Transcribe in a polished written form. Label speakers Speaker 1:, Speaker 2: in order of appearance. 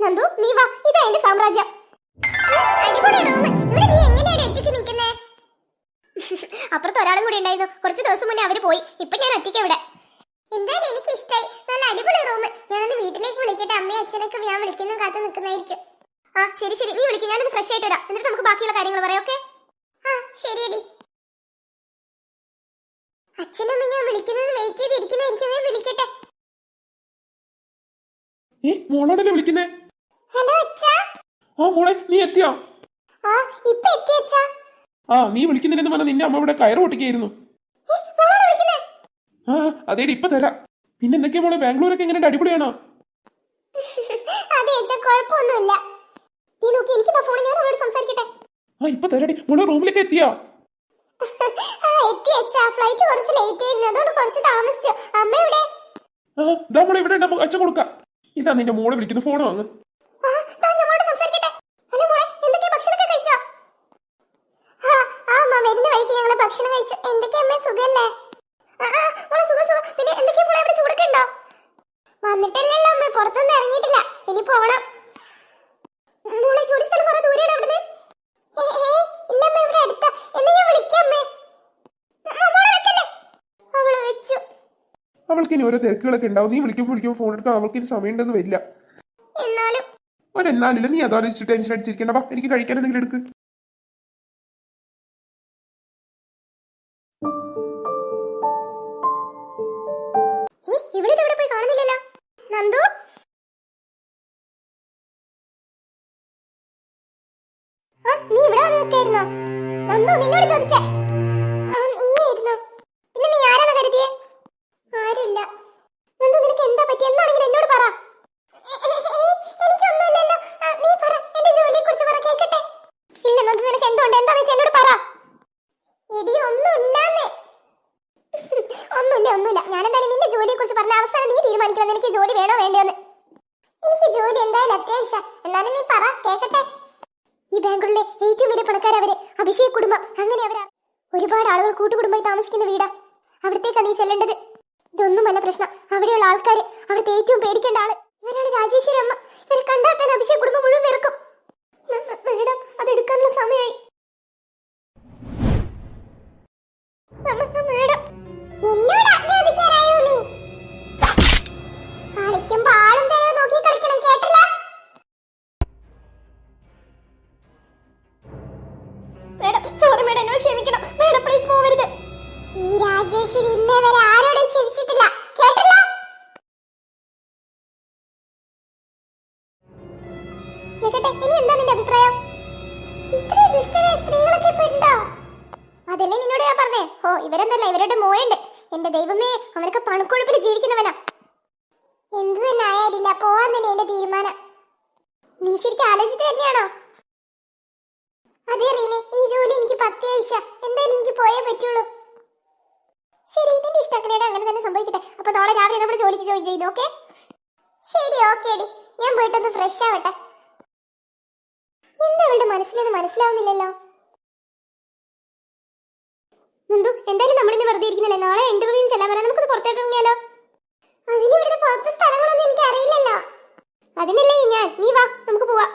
Speaker 1: നന്ദു നീ വാ, ഇതാ എന്റെ സാമ്രാജ്യം. അടിപൊളി റൂം. ഇവിടെ നീ എങ്ങനെയാണ് ഒറ്റയ്ക്ക് നിൽക്കുന്നേ? അപ്പുറത്ത് ഒരാളും കൂടി ഉണ്ടായിരുന്നു. കുറച്ച് ദിവസം മുന്നേ അവര് പോയി. ഇപ്പൊ ഞാൻ ഒറ്റയ്ക്ക് ഇവിടെ. എന്തായാലും എനിക്ക് ഇഷ്ടായി. നല്ല അടിപൊളി റൂം. ഞാനൊന്ന് വീട്ടിലേക്ക് വിളിക്കട്ടെ. അമ്മയും അച്ഛനൊക്കെ ഞാൻ വിളിക്കുന്നു കാത്തു നിൽക്കുന്നതായിരിക്കും. ആ ശരി ശരി, നീ വിളിക്കും. ഞാനൊന്ന് ഫ്രഷ് ആയിട്ട് വരാം. എന്നിട്ട് നമുക്ക് ബാക്കിയുള്ള കാര്യങ്ങൾ പറയാം. ഓക്കെ? ആ ശരിയടി. അച്ഛനും ഞാൻ വിളിക്കുന്നത് വെയിറ്റ് ചെയ്തിരിക്കുന്നതായിരിക്കും. വിളിക്കട്ടെ.
Speaker 2: മോളാണല്ലേ വിളിക്കുന്നേ?
Speaker 1: ഹലോ അച്ഛാ.
Speaker 2: ആ മോളെ, നീ എത്തിയോ?
Speaker 1: ആ ഇപ്പൊ എത്തി അച്ഛാ.
Speaker 2: ആ നീ വിളിക്കുന്നില്ലെന്ന് പറഞ്ഞ നിന്നെ അമ്മ ഇവിടെ കയറ് പൊട്ടിക്കായിരുന്നു. ആ അതേടി ഇപ്പൊ തരാം. പിന്നെ എന്തൊക്കെയാ മോളെ, ബാംഗ്ലൂരൊക്കെ എങ്ങനെ അടിപൊളിയാണോ?
Speaker 1: അതെ അച്ഛാ, കുഴപ്പമൊന്നുമില്ല. നീ നോക്കി, എനിക്ക് ഫോൺ, ഞാൻ അവരോട് സംസാരിക്കട്ടെ.
Speaker 2: ആ ഇപ്പൊ തരാടി. മോളെ റൂമിലേക്ക് എത്തിയോ?
Speaker 1: ആ എത്തി അച്ഛാ. ഫ്ലൈറ്റ് കുറച്ച് ലേറ്റ് ആയിരുന്നു, അതുകൊണ്ട് കുറച്ച് താമസിച്ചു. അമ്മ എവിടെ?
Speaker 2: ആ ഇതാ മോളെ ഇവിടെ ഉണ്ട്, അച്ഛൻ കൊടുക്കാം. ഇതാ നിന്റെ മോളെ വിളിക്കുന്ന ഫോൺ വാങ്ങ്. ഭക്ഷണം കഴിച്ചു. എന്തൊക്കെയാ അമ്മേ, സുഖല്ലേ? പിന്നെ എന്തൊക്കെയാ മോളെ, അവിടെ ചൂടൊക്കെയുണ്ടോ? വന്നിട്ടില്ലല്ലോ അമ്മേ, പുറത്തൊന്നും ഇറങ്ങിയിട്ടില്ല. ഇനി പോണം. മോളെ ജോലി സ്ഥലം കുറെ ദൂരെയാണ് അവിടുന്ന്? ഇല്ല അമ്മേ, ഇവിടെ അടുത്താ. എന്നാ ഞാൻ വിളിക്കാം അമ്മേ. മോളെ വെക്കല്ലേ? അവള് വെച്ചു. അവൾക്ക് ഇനി ഓരോ തിരക്കുകളൊക്കെ ഉണ്ടാവും. നീ വിളിക്കുമ്പോൾ ഫോൺ എടുക്കാൻ അവൾക്ക് ഇനി സമയം ഉണ്ടെന്ന് വരില്ല. എന്നാലും നീ അതോലിച്ച് ടെൻഷൻ അടിച്ചിരിക്കണ്ട. വാ, എനിക്ക് കഴിക്കാൻ എന്തെങ്കിലും എടുക്ക്.
Speaker 1: നന്ദു, നീ ഇവിടെ വന്ന് നിൽക്കായിരുന്നോ? നന്ദു, നിന്നോട് ചോദിച്ചേ. നീയായിരുന്നോ? പിന്നെ നീ ആരാണ് കരുതിയേ? ആരുമില്ല. നന്ദു, നിനക്ക് എന്താ പറ്റി? എന്താണെങ്കിലും എന്നോട് പറ. എനിക്കൊന്നുമില്ലല്ലോ. നീ പറ, എന്റെ ജോലിയെ കുറിച്ച് പറ, കേൾക്കട്ടെ. ഇല്ല നന്ദു, നിനക്ക് എന്തുണ്ട്? എന്താന്ന് വെച്ചാൽ എന്നോട് പറ. എടി ഒന്നുമില്ലാന്ന്. ഒന്നുമില്ല. ഞാനെന്തായാലും നിന്റെ ജോലിയെ കുറിച്ച് പറഞ്ഞ അവസാനം നീ തീരുമാനിക്കണം എനിക്ക് ജോലി വേണോ വേണ്ടോന്ന്. എനിക്ക് ജോലി എന്തായാലും അത്യാവശ്യം. എന്നാലും നീ പറ, കേൾക്കട്ടെ. ഈ ബാംഗ്ലൂരിലെ ഏറ്റവും വലിയ പണക്കാരവര്, അഭിഷേക് കുടുംബം. അങ്ങനെ അവരാ ഒരുപാട് ആളുകൾ കൂട്ടുകുടുംബമായി താമസിക്കുന്ന വീടാ. അവിടത്തേക്കാണ് നീ ചെല്ലേണ്ടത്. ഇതൊന്നുമല്ല പ്രശ്നം. അവിടെയുള്ള ആൾക്കാര്, അവിടുത്തെ ഏറ്റവും പേടിക്കേണ്ട ആള് ഇവരാണ് രാജേശ്വരി അമ്മ. ഇവരെ കണ്ടാൽ തന്നെ അഭിഷേക് കുടുംബം മുഴുവൻ വെറുക്കും. മേഡം, അതെടുക്കാനുള്ള സമയമായി. മേഡം, എന്നോട് ആജ്ഞാപിക്കാനായോ നീ? കളിക്കുമ്പോ ആളും തരോ നോക്കി കളിക്കണം, കേട്ടല്ലോ? സോറി മേഡം, എന്നോട് ക്ഷമിക്കണം. മേഡം പ്ലീസ് പോവരുത്. ഈ രാജേശ്വരി ഇന്നേ വരെ ആരോടും ക്ഷമിച്ചിട്ടില്ല, കേട്ടല്ലോ? കേക്കട്ടെ, ഇനി എന്താ നിന്റെ അഭിപ്രായം? ഇത്രയും ദുഷ്ടരായ സ്ത്രീകളൊക്കെ ഇപ്പൊ ഉണ്ടോ? അതല്ലേ നിന്നോട് ഞാൻ പറഞ്ഞേ. ഓ ഇവരെന്തല്ല, ഇവരുടെ മോയുണ്ട്. എന്റെ ദൈവമേ, അവനൊക്കെ പണക്കൊഴുപ്പിൽ ജീവിക്കുന്നവനാ. എന്ത് തന്നെ ആയാലില്ല, പോവാൻ തന്നെ എന്റെ തീരുമാനം. നീ ശരിക്കും ആലോചിച്ചിട്ട് തന്നെയാണോ? അതെ റീനെ, ഈ ജോലി എനിക്ക് അത്യാവശ്യം. എന്തായാലും എനിക്ക് പോയേ പറ്റുള്ളൂ. ശരി, നിന്റെ ഇഷ്ടത്തിനേടെ അങ്ങനെ തന്നെ സംഭവിക്കട്ടെ. അപ്പൊ നാളെ രാവിലെ നമ്മുടെ ജോലിക്ക് ജോയിൻ ചെയ്തു. ഓക്കെ? ശരി, ഓക്കെ ഡി. ഞാൻ പോയിട്ടൊന്ന് ഫ്രഷ് ആവട്ടെ. എന്താ അവളുടെ മനസ്സിലൊന്നും മനസ്സിലാവുന്നില്ലല്ലോ. നന്ദു, എന്തായാലും നമ്മളിന്ന് വെറുതെ ഇരിക്കുന്നല്ലേ, നാളെ ഇന്റർവ്യൂവിന് ചെല്ലാൻ വരാം. നമുക്കൊന്ന് പുറത്തോട്ട് ഇറങ്ങിയാലോ? അതിന് ഇവിടുത്തെ പുറത്തെ സ്ഥലങ്ങളൊന്നും എനിക്ക് അറിയില്ലല്ലോ. അതിനല്ലേ നീ വാ, നമുക്ക് പോവാം.